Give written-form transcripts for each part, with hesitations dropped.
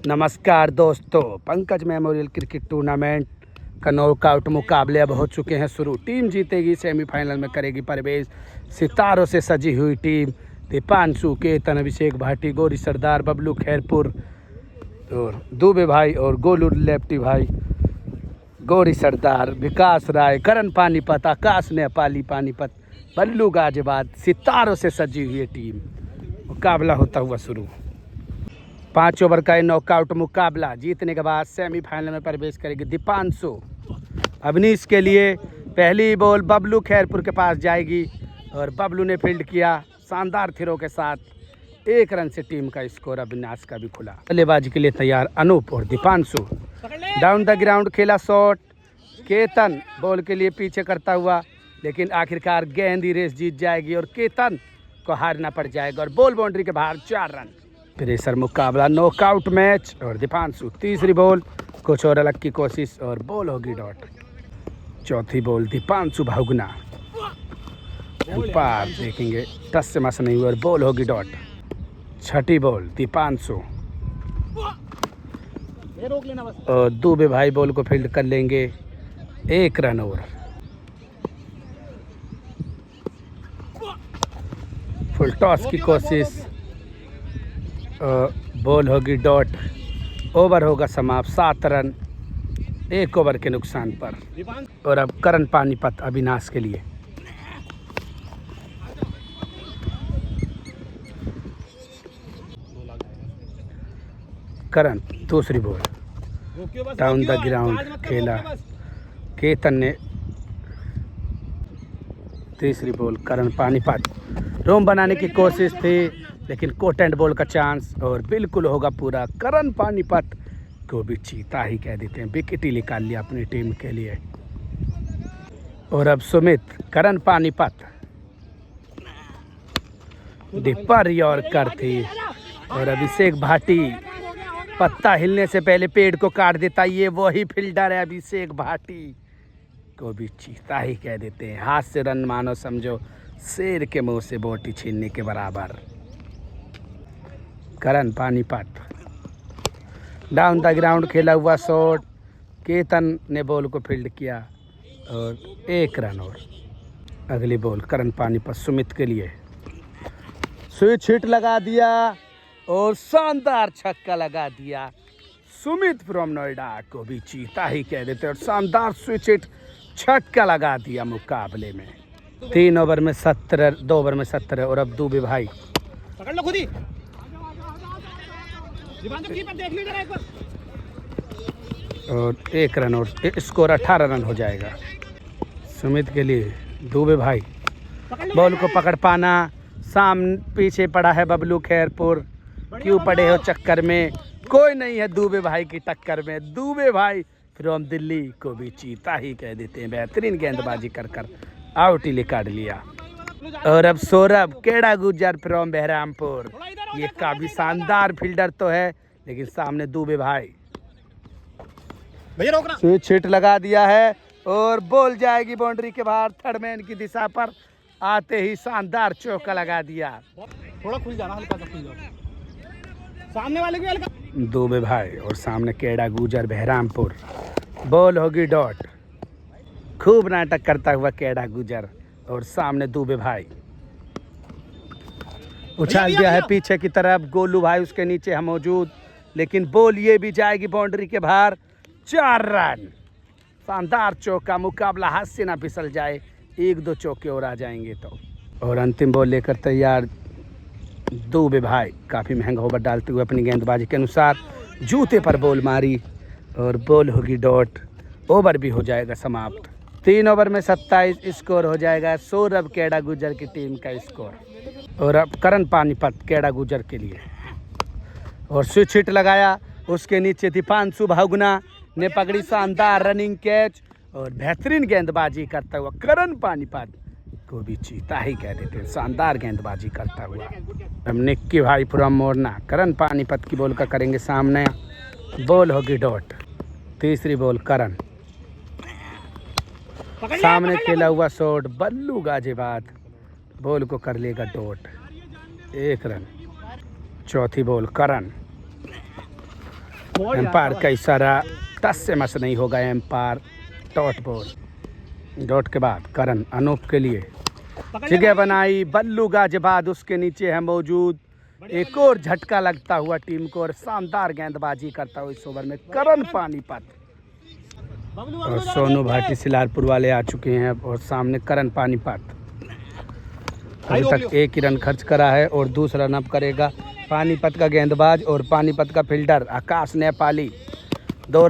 नमस्कार दोस्तों, Pankaj memorial cricket tournament का नॉकआउट मुकाबले अब हो चुके हैं शुरू। टीम जीतेगी, सेमीफाइनल में करेगी प्रवेश। सितारों से सजी हुई टीम दीपांशु, केतन, अभिषेक भाटी, गौरी सरदार, बबलू खैरपुर और दुबे भाई और गोलू लेफ्टी भाई, गौरी सरदार, विकास राय, करण पानीपत, आकाश नेपाली पानीपत, बल्लू गाजियाबाद। सितारों से सजी हुई टीम, मुकाबला होता हुआ शुरू। 5 ओवर का नॉकआउट मुकाबला जीतने के बाद सेमीफाइनल में प्रवेश करेगी दीपांशु। अवनीश के लिए पहली बॉल बबलू खैरपुर के पास जाएगी और बबलू ने फील्ड किया शानदार थ्रो के साथ। 1 रन से टीम का स्कोर अविनाश का भी खुला। बल्लेबाजी के लिए तैयार अनूप और दीपांशु। डाउन द ग्राउंड खेला शॉट। केतन बॉल के लिए पीछे करता हुआ, लेकिन आखिरकार गेंद ही रेस जीत जाएगी और केतन को हारना पड़ जाएगा और बॉल बाउंड्री के बाहर 4 रन। प्रेशर मुकाबला, नॉकआउट मैच और दीपांशु। तीसरी बॉल कुछ और अलग की कोशिश और बॉल होगी डॉट। चौथी बॉल दीपांशु भागना, पार देखेंगे, टस से मस नहीं हुआ और बॉल होगी डॉट। छठी बॉल दीपांशु और दुबे भाई बॉल को फील्ड कर लेंगे। 1 रन और। फुल टॉस की कोशिश, बॉल होगी डॉट। ओवर होगा समाप्त, 7 रन 1 ओवर के नुकसान पर। और अब करण पानीपत अविनाश के लिए। करण दूसरी बॉल, डाउन द ग्राउंड खेला केतन ने। तीसरी बॉल करण पानीपत, रोम बनाने की कोशिश थी लेकिन कोट एंड बॉल का चांस और बिल्कुल होगा पूरा। करण पानीपत को भी चीता ही कह देते हैं, विकेट ही निकाल लिया अपनी टीम के लिए। और अब सुमित, करण पानीपत, डिपर यॉर्कर थी और अभिषेक भाटी पत्ता हिलने से पहले पेड़ को काट देता। ये वही फील्डर है अभिषेक भाटी, को भी चीता ही कह देते हैं। हाथ से रन मानो समझो शेर के मुंह से बोटी छीनने के बराबर। करण पानीपत, डाउन द ग्राउंड खेला हुआ शॉट। केतन ने बॉल को फील्ड किया और 1 रन और। अगली बॉल करण पानीपत सुमित के लिए। स्विच हिट लगा दिया और शानदार छक्का लगा दिया। सुमित फ्रॉम नोएडा को भी चीता ही कह देते और शानदार स्विच हिट छक्का लगा दिया मुकाबले में। 3 ओवर में 17, 2 ओवर में 17 और अब दुबे भाई। पकड़ लो खुद ही। और 1 रन और स्कोर 18 रन हो जाएगा सुमित के लिए। दुबे भाई बॉल को पकड़ पाना, सामने पीछे पड़ा है बबलू खैरपुर। क्यों पड़े हो चक्कर में, कोई नहीं है दुबे भाई की टक्कर में। दुबे भाई फ्रॉम दिल्ली को भी चीता ही कह देते हैं। बेहतरीन गेंदबाजी कर आउट ही काट लिया। और अब सौरभ केड़ा गुजर फ्रॉम बहरामपुर, ये काफी शानदार फील्डर तो है लेकिन सामने दुबे भाई। स्विच हिट लगा दिया है और बॉल जाएगी बाउंड्री के बाहर। थर्ड मैन की दिशा पर आते ही शानदार चौका लगा दिया। थोड़ा खुल जाना, हल्का सा खुल जाओ सामने वाले को हल्का। दुबे भाई और सामने केड़ा गुजर बहरामपुर। बॉल होगी डॉट। खूब नाटक करता हुआ केड़ा गुजर और सामने दुबे भाई। उछाल दिया है पीछे की तरफ, गोलू भाई उसके नीचे है मौजूद, लेकिन बॉल ये भी जाएगी बाउंड्री के बाहर। 4 रन, शानदार चौका। मुकाबला हाथ से ना फिसल जाए, 1-2 चौके और आ जाएंगे तो। और अंतिम बॉल लेकर तैयार दुबे भाई, काफ़ी महंगा ओवर डालते हुए अपनी गेंदबाजी के अनुसार जूते पर बॉल मारी और बॉल होगी डॉट। ओवर भी हो जाएगा समाप्त। 3 ओवर में 27 स्कोर हो जाएगा सौरभ केड़ा गुजर की टीम का स्कोर। और अब करण पानीपत केड़ा गुजर के लिए। और स्विच हिट लगाया, उसके नीचे दीपांशु भागना ने पकड़ी शानदार रनिंग कैच और बेहतरीन गेंदबाजी करता हुआ करण पानीपत को भी चीता ही कह देते हैं, शानदार गेंदबाजी करता हुआ। अब निक्की भाई फ्रॉम मोरना, करण पानीपत की बॉल का करेंगे सामने। बॉल होगी डॉट। तीसरी बॉल करण, सामने खेला हुआ शॉट। बल्लू गाजियाबाद बॉल को कर लेगा डॉट। 1 रन। चौथी बॉल करण, एम्पायर का इशारा टस से मस नहीं होगा। Empire dot ball. डॉट के बाद करण अनूप के लिए जगह बनाई। बल्लू गाजियाबाद उसके नीचे है मौजूद। एक और झटका लगता हुआ टीम को और शानदार गेंदबाजी करता हुआ इस ओवर में करण पानीपत। और सोनू भाटी सिलारपुर वाले आ चुके हैं और सामने करण पानीपत। अभी तक एक ही रन खर्च करा है और दूसरा रन अप करेगा पानीपत का गेंदबाज और पानीपत का फील्डर आकाश नेपाली। 2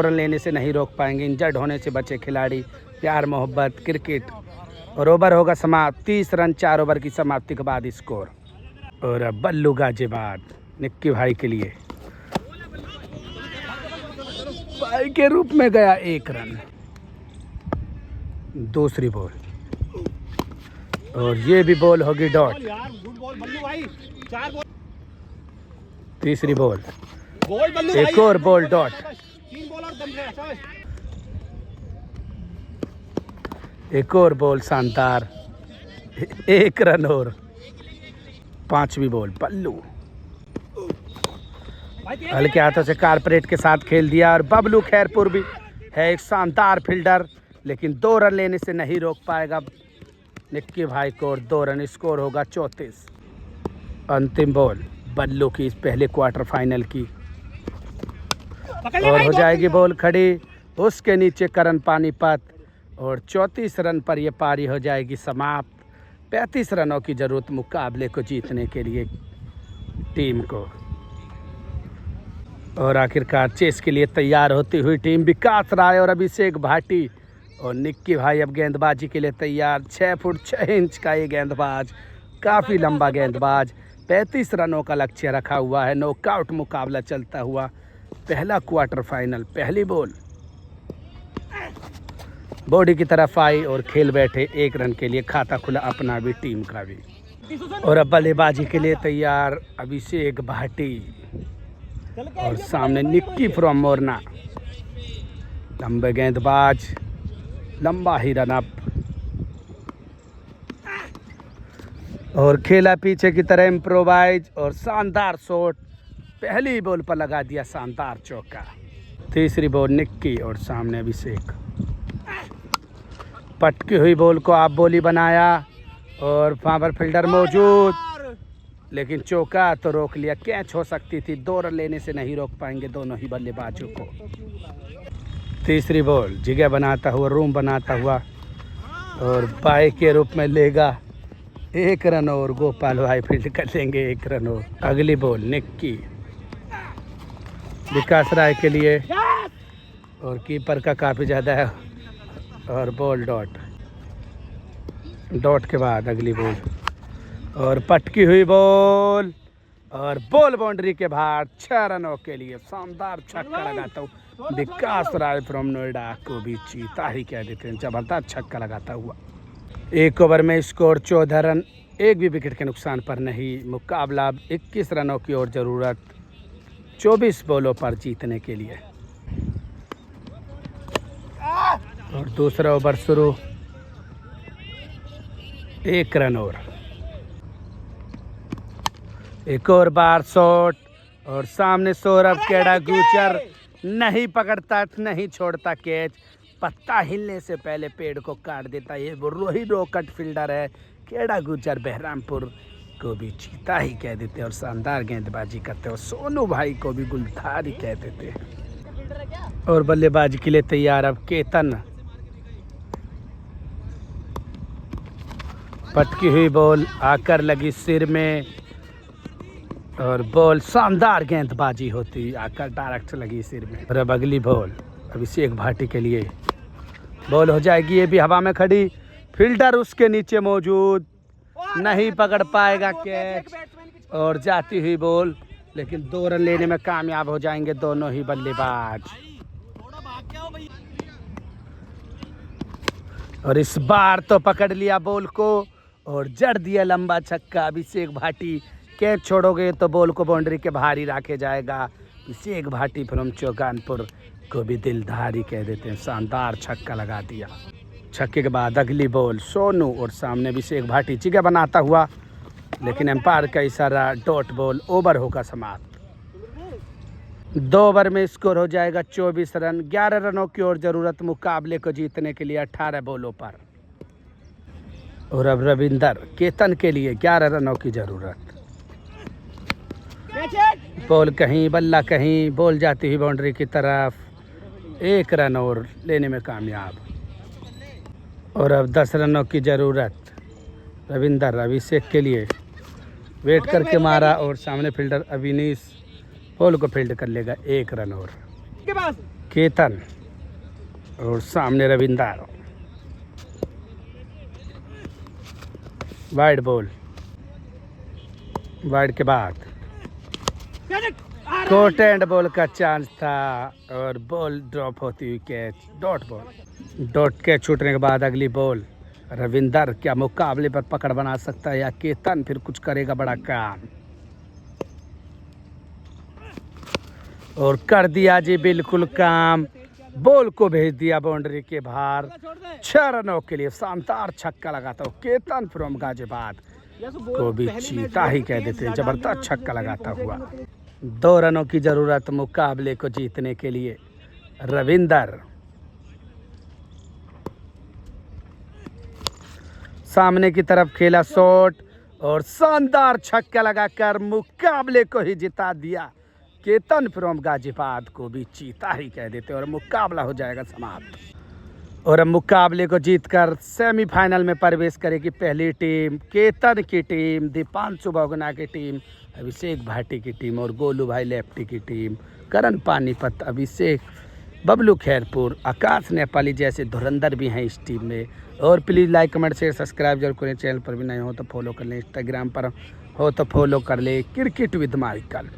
रन लेने से नहीं रोक पाएंगे। इंजर्ड होने से बचे खिलाड़ी। प्यार मोहब्बत क्रिकेट। और ओवर होगा समाप्त। 30 रन 4 ओवर की समाप्ति के बाद स्कोर। और अब बल्लू गाजियाबाद निक्की भाई के लिए भाई के रूप में गया 1 रन। दूसरी बॉल और ये भी बॉल होगी डॉट। तीसरी बॉल एक और बॉल डॉट। एक और बॉल शानदार 1 रन और 5वीं बॉल बल्लू हल्के हाथों से कारपोरेट के साथ खेल दिया। और बबलू खैरपुर भी है एक शानदार फील्डर लेकिन 2 रन लेने से नहीं रोक पाएगा निक्की भाई को और 2 रन। स्कोर होगा 34। अंतिम बॉल बल्लू की इस पहले क्वार्टर फाइनल की और हो जाएगी बॉल खड़ी। उसके नीचे करण पानीपत और 34 रन पर यह पारी हो जाएगी समाप्त। 35 रनों की जरूरत मुकाबले को जीतने के लिए टीम को। और आखिरकार चेस के लिए तैयार होती हुई टीम विकास राय और अभिषेक भाटी और निक्की भाई अब गेंदबाजी के लिए तैयार। 6 फुट 6 इंच का ये गेंदबाज काफ़ी लंबा गेंदबाज। 35 रनों का लक्ष्य रखा हुआ है। नॉकआउट मुकाबला चलता हुआ पहला क्वार्टर फाइनल। पहली बॉल बॉडी की तरफ आई और खेल बैठे 1 रन के लिए। खाता खुला अपना भी टीम का भी। और अब बल्लेबाजी के लिए तैयार अभिषेक भाटी और सामने निक्की फ्रॉम मोरना। लंबे गेंदबाज लंबा ही रन अप और खेला पीछे की तरह इम्प्रोवाइज और शानदार शॉट। पहली बॉल पर लगा दिया शानदार चौका। तीसरी बॉल निक्की और सामने अभिषेक। पटकी हुई बॉल को आप बॉली बनाया और वहाँ पर फील्डर मौजूद लेकिन चौका तो रोक लिया। कैच हो सकती थी। 2 रन लेने से नहीं रोक पाएंगे दोनों ही बल्लेबाजों को। तीसरी बॉल जगह बनाता हुआ रूम बनाता हुआ और बाई के रूप में लेगा 1 रन और गोपाल भाई फील्ड कर लेंगे 1 रन और। अगली बॉल निक्की विकास राय के लिए और कीपर का काफ़ी ज़्यादा है और बॉल डॉट। डॉट के बाद अगली बॉल और पटकी हुई बॉल और बॉल बाउंड्री के बाहर। 6 रनों के लिए शानदार छक्का लगाता हूँ विकास राय फ्रॉम नोएडा को भी चीता ही कह देते हैं। जबरदस्त छक्का लगाता हुआ। 1 ओवर में स्कोर 14 रन। एक भी विकेट के नुकसान पर नहीं। मुकाबला 21 रनों की और ज़रूरत 24 बॉलों पर जीतने के लिए। और दूसरा ओवर शुरू। 1 रन और। एक और बार शॉट और सामने सौरभ केड़ा गुचर नहीं पकड़ता नहीं छोड़ता कैच। पत्ता हिलने से पहले पेड़ को काट देता। ये रोहित रोकट फील्डर है। केड़ा गुचर बहरामपुर को भी चीता ही कह देते और शानदार गेंदबाजी करते और सोनू भाई को भी गुलधार ही कह देते हैं। और बल्लेबाजी के लिए तैयार अब केतन। पटकी हुई बॉल आकर लगी सिर में और बॉल शानदार गेंदबाजी होती आकर डायरेक्ट लगी सिर में। और अब अगली बॉल अभिषेक भाटी के लिए बॉल हो जाएगी। ये भी हवा में खड़ी। फील्डर उसके नीचे मौजूद नहीं पकड़ पाएगा कैच और जाती हुई बॉल लेकिन 2 रन लेने में कामयाब हो जाएंगे दोनों ही बल्लेबाज। और इस बार तो पकड़ लिया बॉल को और जड़ दिया लंबा छक्का। अभिषेक भाटी कैच छोड़ोगे तो बॉल को बाउंड्री के बाहर ही रखे जाएगा। अभिषेक भाटी फ्रॉम चौगानपुर को भी दिलधारी कह देते हैं। शानदार छक्का लगा दिया। छक्के के बाद अगली बॉल सोनू और सामने अभिषेक भाटी जगह बनाता हुआ लेकिन एम्पायर का इशारा डॉट बॉल। ओवर होगा समाप्त। 2 ओवर में स्कोर हो जाएगा 24 रन। 11 रनों की और जरूरत मुकाबले को जीतने के लिए 18 बॉलों पर। और अब रविंदर केतन के लिए 11 रनों की जरूरत। बॉल कहीं बल्ला कहीं, बॉल जाती हुई बाउंड्री की तरफ। 1 रन और लेने में कामयाब। और अब 10 रनों की जरूरत। रविंदर अभिषेक के लिए वेट करके मारा और सामने फील्डर अविनीश बॉल को फील्ड कर लेगा। 1 रन और। केतन और सामने रविंदर। Wide ball. वाइड के बाद कोट एंड बॉल का चांस था और बॉल ड्रॉप होती हुई catch. Dot ball. Dot catch छूटने के बाद अगली बॉल। रविंदर क्या मुकाबले पर पकड़ बना सकता है या केतन फिर कुछ करेगा बड़ा काम। और कर दिया जी बिल्कुल काम। बॉल को भेज दिया बाउंड्री के बाहर। 6 रनों के लिए शानदार छक्का लगाता हो केतन फ्रॉम गाजियाबाद को भी चीता ही कह देते हैं। जबरदस्त छक्का लगाता हुआ। 2 रनों की जरूरत मुकाबले को जीतने के लिए। रविंदर सामने की तरफ खेला शॉट और शानदार छक्का लगाकर मुकाबले को ही जिता दिया। केतन फ्रॉम गाजियाबाद को भी चीता ही कह देते और मुकाबला हो जाएगा समाप्त। और अब मुकाबले को जीतकर सेमीफाइनल में प्रवेश करेगी पहली टीम केतन की टीम, दीपांशु बहुगुणा की टीम, अभिषेक भाटी की टीम और गोलू भाई लेफ्टी की टीम, करण पानीपत, अभिषेक, बबलू खैरपुर, आकाश नेपाली जैसे धुरंधर भी हैं इस टीम में। और please like comment share subscribe जरूर करें। चैनल पर भी नहीं हो तो फॉलो कर लें, इंस्टाग्राम पर हो तो फॉलो कर ले। Cricket with Michael.